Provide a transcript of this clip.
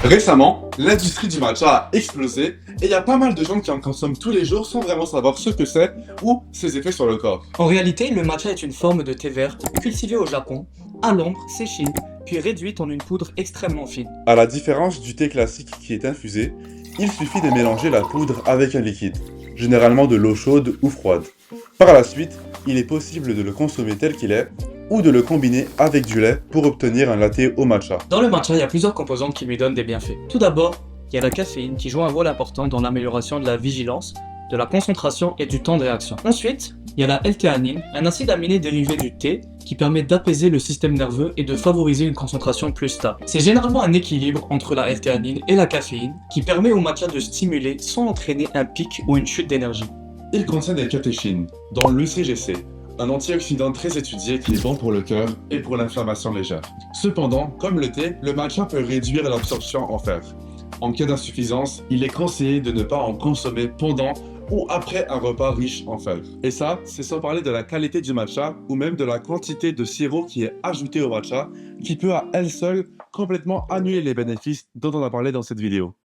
Récemment, l'industrie du matcha a explosé et il y a pas mal de gens qui en consomment tous les jours sans vraiment savoir ce que c'est ou ses effets sur le corps. En réalité, le matcha est une forme de thé vert cultivé au Japon, à l'ombre, séchée, puis réduite en une poudre extrêmement fine. À la différence du thé classique qui est infusé, il suffit de mélanger la poudre avec un liquide, généralement de l'eau chaude ou froide. Par la suite, il est possible de le consommer tel qu'il est ou de le combiner avec du lait pour obtenir un latte au matcha. Dans le matcha, il y a plusieurs composantes qui lui donnent des bienfaits. Tout d'abord, il y a la caféine qui joue un rôle important dans l'amélioration de la vigilance, de la concentration et du temps de réaction. Ensuite, il y a la L-théanine, un acide aminé dérivé du thé qui permet d'apaiser le système nerveux et de favoriser une concentration plus stable. C'est généralement un équilibre entre la L-théanine et la caféine qui permet au matcha de stimuler sans entraîner un pic ou une chute d'énergie. Il contient des catéchines, dont l'ECGC, un antioxydant très étudié qui est bon pour le cœur et pour l'inflammation légère. Cependant, comme le thé, le matcha peut réduire l'absorption en fer. En cas d'insuffisance, il est conseillé de ne pas en consommer pendant ou après un repas riche en fer. Et ça, c'est sans parler de la qualité du matcha ou même de la quantité de sirop qui est ajouté au matcha, qui peut à elle seule complètement annuler les bénéfices dont on a parlé dans cette vidéo.